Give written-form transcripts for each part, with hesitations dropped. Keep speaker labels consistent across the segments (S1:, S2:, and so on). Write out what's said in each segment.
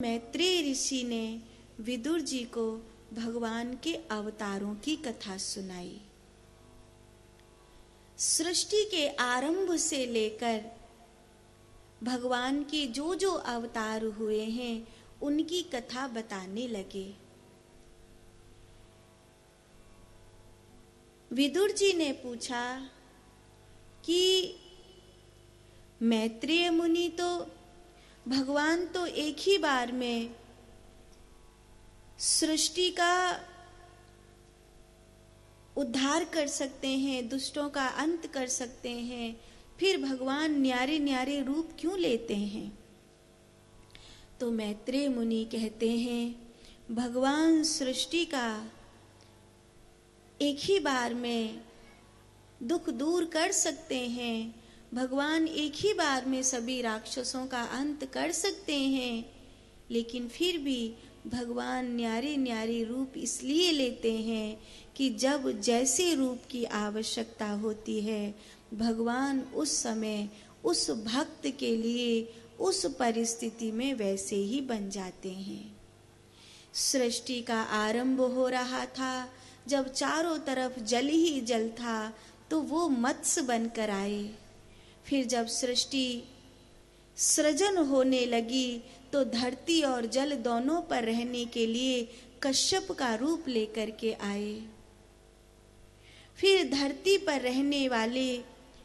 S1: मैत्रेय ऋषि ने विदुर जी को भगवान के अवतारों की कथा सुनाई। सृष्टि के आरंभ से लेकर भगवान के जो जो अवतार हुए हैं उनकी कथा बताने लगे। विदुर जी ने पूछा कि मैत्रेय मुनि तो भगवान तो एक ही बार में सृष्टि का उद्धार कर सकते हैं, दुष्टों का अंत कर सकते हैं, फिर भगवान न्यारे न्यारे रूप क्यों लेते हैं? तो मैत्रेय मुनि कहते हैं भगवान सृष्टि का एक ही बार में दुख दूर कर सकते हैं, भगवान एक ही बार में सभी राक्षसों का अंत कर सकते हैं, लेकिन फिर भी भगवान न्यारे न्यारे रूप इसलिए लेते हैं कि जब जैसे रूप की आवश्यकता होती है भगवान उस समय उस भक्त के लिए उस परिस्थिति में वैसे ही बन जाते हैं। सृष्टि का आरंभ हो रहा था, जब चारों तरफ जल ही जल था तो वो मत्स्य बनकर आए। फिर जब सृष्टि सृजन होने लगी तो धरती और जल दोनों पर रहने के लिए कश्यप का रूप लेकर के आए। फिर धरती पर रहने वाले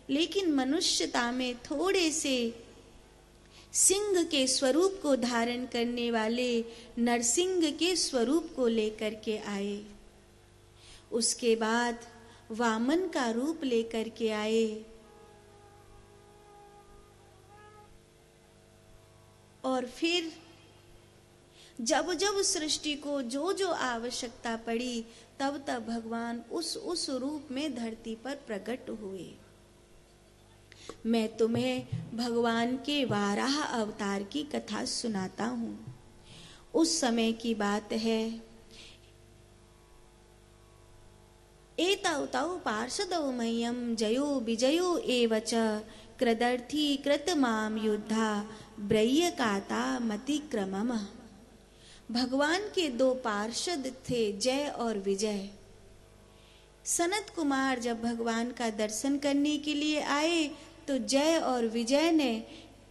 S1: लेकिन मनुष्यता में थोड़े से सिंह के स्वरूप को धारण करने वाले नरसिंह के स्वरूप को लेकर के आए। उसके बाद वामन का रूप लेकर के आए और फिर जब जब सृष्टि को जो जो आवश्यकता पड़ी तब तब भगवान उस रूप में धरती पर प्रकट हुए। मैं तुम्हें भगवान के वाराह अवतार की कथा सुनाता हूँ। उस समय की बात है। एतौ तौ पार्षदौ मह्यं जयो विजयो एव च कृदर्थी कृतमाम युद्धा ब्रह्यकाता मतिक्रमम। भगवान के दो पार्षद थे, जय और विजय। सनत कुमार जब भगवान का दर्शन करने के लिए आए तो जय और विजय ने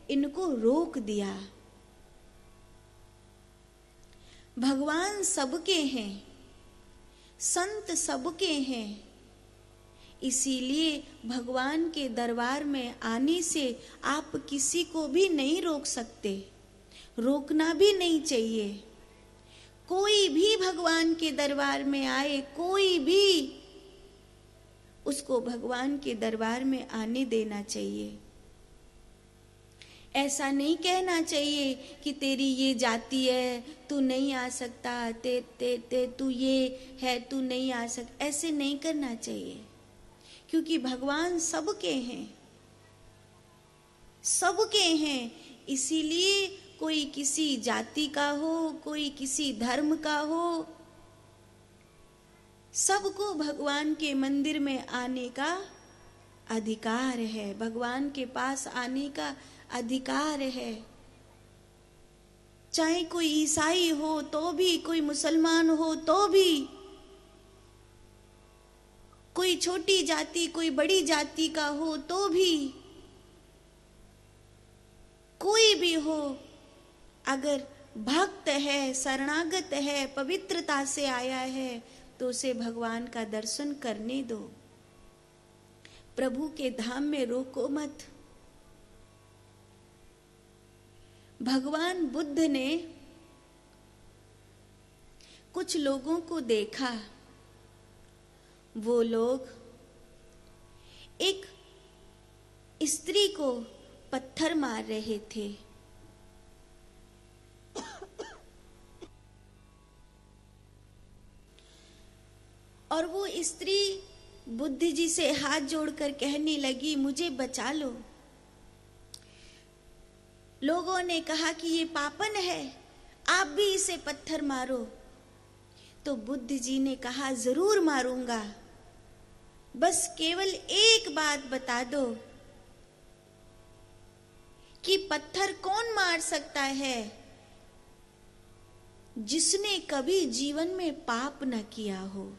S1: इनको रोक दिया। भगवान सबके हैं, संत सबके हैं, इसीलिए भगवान के दरबार में आने से आप किसी को भी नहीं रोक सकते, रोकना भी नहीं चाहिए। कोई भी भगवान के दरबार में आए, कोई भी, उसको भगवान के दरबार में आने देना चाहिए। ऐसा नहीं कहना चाहिए कि तेरी ये जाति है तू नहीं आ सकता, तू ये है तू नहीं आ सकता, ऐसे नहीं करना चाहिए। क्योंकि भगवान सबके हैं, सबके हैं, इसीलिए कोई किसी जाति का हो, कोई किसी धर्म का हो, सबको भगवान के मंदिर में आने का अधिकार है, भगवान के पास आने का अधिकार है। चाहे कोई ईसाई हो तो भी, कोई मुसलमान हो तो भी, कोई छोटी जाति कोई बड़ी जाति का हो तो भी, कोई भी हो, अगर भक्त है, शरणागत है, पवित्रता से आया है तो उसे भगवान का दर्शन करने दो। प्रभु के धाम में रोको मत। भगवान बुद्ध ने कुछ लोगों को देखा, वो लोग एक स्त्री को पत्थर मार रहे थे। और वो स्त्री बुद्ध जी से हाथ जोड़कर कहने लगी, मुझे बचा लो। लोगों ने कहा कि ये पापन है, आप भी इसे पत्थर मारो। तो बुद्ध जी ने कहा, जरूर मारूंगा, बस केवल एक बात बता दो कि पत्थर कौन मार सकता है? जिसने कभी जीवन में पाप न किया हो।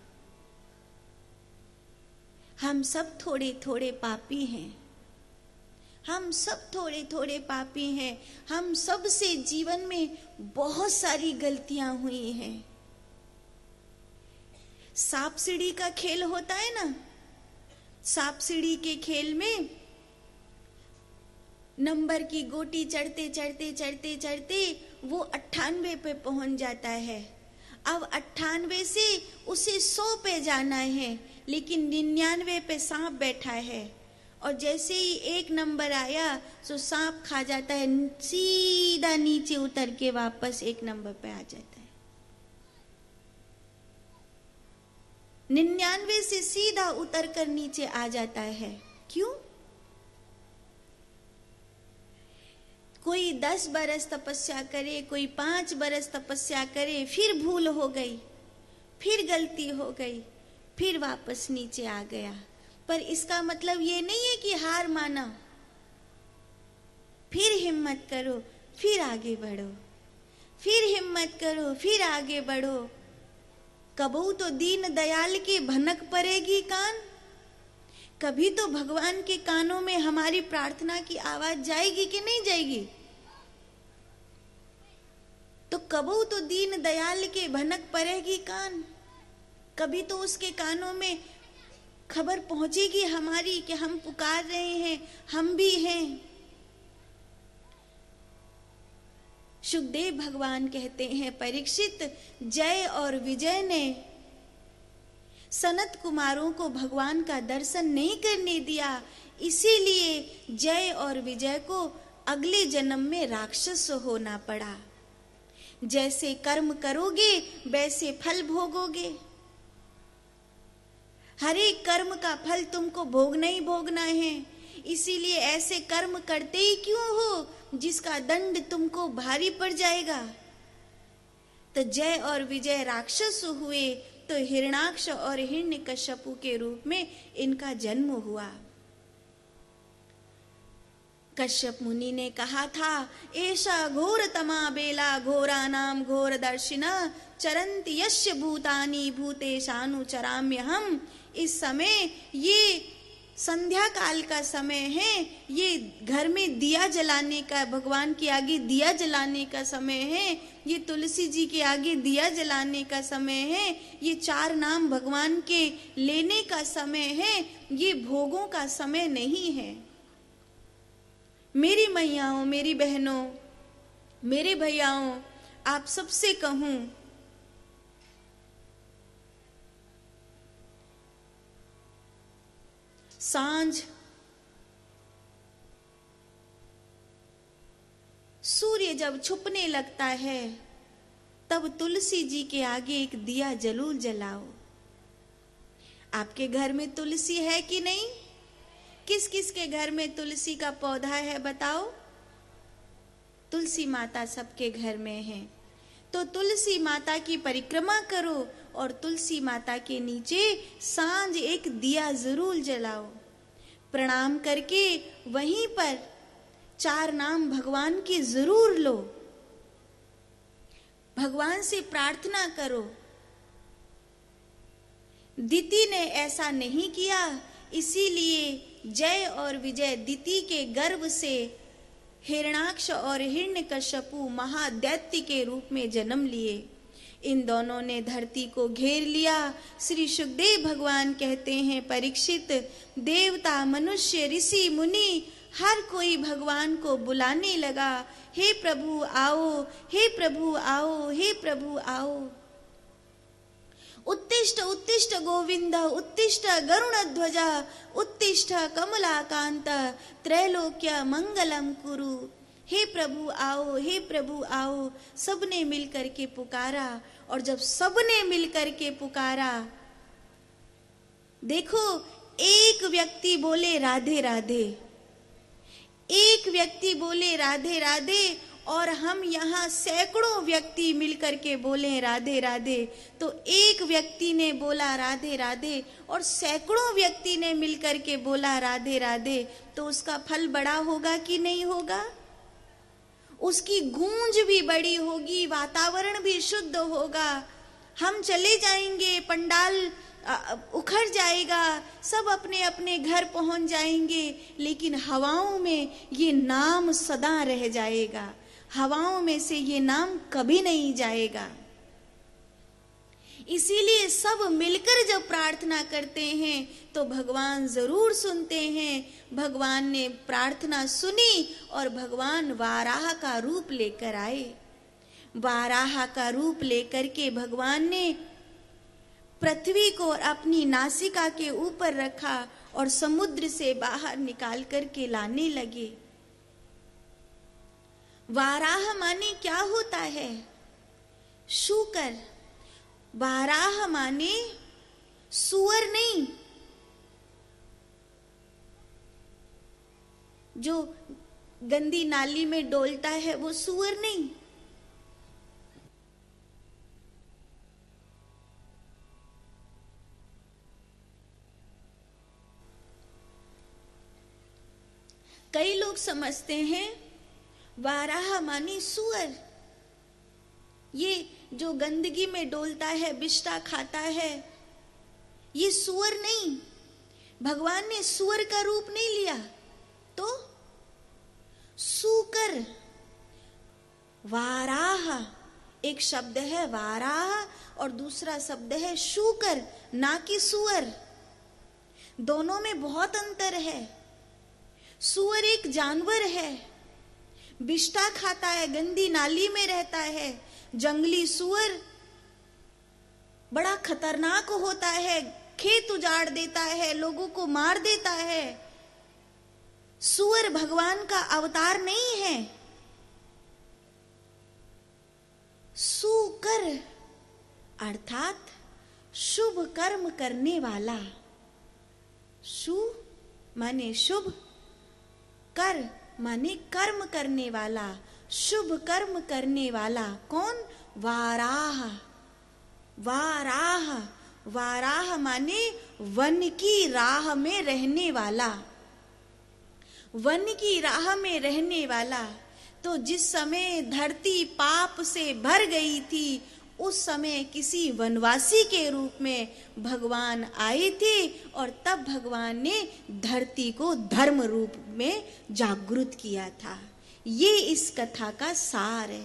S1: हम सब थोड़े थोड़े पापी हैं, हम सब थोड़े थोड़े पापी हैं। हम सब से जीवन में बहुत सारी गलतियां हुई हैं। सांप सीढ़ी का खेल होता है ना, सांप सीढ़ी के खेल में नंबर की गोटी चढ़ते चढ़ते चढ़ते चढ़ते वो 98 पे पहुंच जाता है। अब 98 से उसे 100 पे जाना है, लेकिन 99 पे सांप बैठा है, और जैसे ही एक नंबर आया तो सांप खा जाता है, सीधा नीचे उतर के वापस एक नंबर पे आ जाता है। 99 से सीधा उतर कर नीचे आ जाता है। क्यों? कोई 10 बरस तपस्या करे, कोई 5 बरस तपस्या करे, फिर भूल हो गई, फिर गलती हो गई, फिर वापस नीचे आ गया। पर इसका मतलब ये नहीं है कि हार माना। फिर हिम्मत करो, फिर आगे बढ़ो, फिर हिम्मत करो, फिर आगे बढ़ो। कबहू तो दीन दयाल की भनक पड़ेगी कान, कभी तो भगवान के कानों में हमारी प्रार्थना की आवाज जाएगी कि नहीं जाएगी? तो कबहू तो दीन दयाल के भनक पड़ेगी कान, कभी तो उसके कानों में खबर पहुंचेगी हमारी कि हम पुकार रहे हैं, हम भी हैं। सुखदेव भगवान कहते हैं, परीक्षित, जय और विजय ने सनत कुमारों को भगवान का दर्शन नहीं करने दिया, इसीलिए जय और विजय को अगले जन्म में राक्षस होना पड़ा। जैसे कर्म करोगे वैसे फल भोगोगे। हर एक कर्म का फल तुमको भोगना ही भोगना है, इसीलिए ऐसे कर्म करते ही क्यों हो जिसका दंड तुमको भारी पड़ जाएगा। तो जय और विजय राक्षस हुए, तो हिरणाक्ष और हिरण्यकश्यपु के रूप में इनका जन्म हुआ। कश्यप मुनि ने कहा था, ऐसा घोर तमा बेला घोरा नाम घोर दर्शिना चरंति यस्य भूतानि भूतेशानु चराम्य हम। इस समय ये संध्या काल का समय है, ये घर में दिया जलाने का, भगवान के आगे दिया जलाने का समय है, ये तुलसी जी के आगे दिया जलाने का समय है, ये 4 नाम भगवान के लेने का समय है, ये भोगों का समय नहीं है। मेरी मैयाओं, मेरी बहनों, मेरे भैयाओं, आप सबसे कहूं, सांझ सूर्य जब छुपने लगता है तब तुलसी जी के आगे एक दिया जरूर जलाओ। आपके घर में तुलसी है कि नहीं? किस किस के घर में तुलसी का पौधा है बताओ? तुलसी माता सबके घर में है। तो तुलसी माता की परिक्रमा करो और तुलसी माता के नीचे सांझ एक दिया जरूर जलाओ। प्रणाम करके वहीं पर 4 नाम भगवान के जरूर लो, भगवान से प्रार्थना करो। दिति ने ऐसा नहीं किया, इसीलिए जय और विजय दिति के गर्भ से हिरणाक्ष और हिरण्यकश्यपु महादैत्य के रूप में जन्म लिए। इन दोनों ने धरती को घेर लिया। श्री सुखदेव भगवान कहते हैं, परीक्षित, देवता, मनुष्य, ऋषि, मुनि हर कोई भगवान को बुलाने लगा, हे प्रभु आओ, हे प्रभु आओ, हे प्रभु आओ। उत्तिष्ठ उत्तिष्ठ गोविंद, उत्तिष्ठ गरुणध्वज, उत्तिष्ठ कमलाकांत, त्रैलोक्य मंगलम कुरु। हे प्रभु आओ, हे प्रभु आओ। सबने मिलकर के पुकारा, और जब सबने मिलकर के पुकारा, देखो एक व्यक्ति बोले राधे राधे, एक व्यक्ति बोले राधे राधे, और हम यहाँ सैकड़ों व्यक्ति मिलकर के बोले राधे राधे। तो एक व्यक्ति ने बोला राधे राधे और सैकड़ों व्यक्ति ने मिलकर के बोला राधे राधे, तो उसका फल बड़ा होगा कि नहीं होगा? उसकी गूंज भी बड़ी होगी, वातावरण भी शुद्ध होगा। हम चले जाएंगे, पंडाल उखड़ जाएगा, सब अपने अपने घर पहुंच जाएंगे, लेकिन हवाओं में ये नाम सदा रह जाएगा। हवाओं में से ये नाम कभी नहीं जाएगा। इसीलिए सब मिलकर जब प्रार्थना करते हैं तो भगवान जरूर सुनते हैं। भगवान ने प्रार्थना सुनी और भगवान वाराह का रूप लेकर आए। वाराह का रूप लेकर के भगवान ने पृथ्वी को अपनी नासिका के ऊपर रखा और समुद्र से बाहर निकाल करके लाने लगे। वाराह माने क्या होता है? शूकर। वाराह माने सुअर नहीं, जो गंदी नाली में डोलता है वो सुअर नहीं। कई लोग समझते हैं वाराह माने सुअर, ये जो गंदगी में डोलता है, बिष्टा खाता है, ये सुअर नहीं। भगवान ने सुअर का रूप नहीं लिया, तो सूकर। वाराह एक शब्द है वाराह और दूसरा शब्द है शूकर, ना कि सुअर। दोनों में बहुत अंतर है। सुअर एक जानवर है, बिष्टा खाता है, गंदी नाली में रहता है। जंगली सुअर बड़ा खतरनाक होता है, खेत उजाड़ देता है, लोगों को मार देता है। सुअर भगवान का अवतार नहीं है। सूकर अर्थात शुभ कर्म करने वाला। शु माने शुभ, कर माने कर्म करने वाला, शुभ कर्म करने वाला। कौन? वाराह। वाराह, वाराह माने वन की राह में रहने वाला। वन की राह में रहने वाला। तो जिस समय धरती पाप से भर गई थी, उस समय किसी वनवासी के रूप में भगवान आए थे और तब भगवान ने धरती को धर्म रूप में जागृत किया था। ये इस कथा का सार है।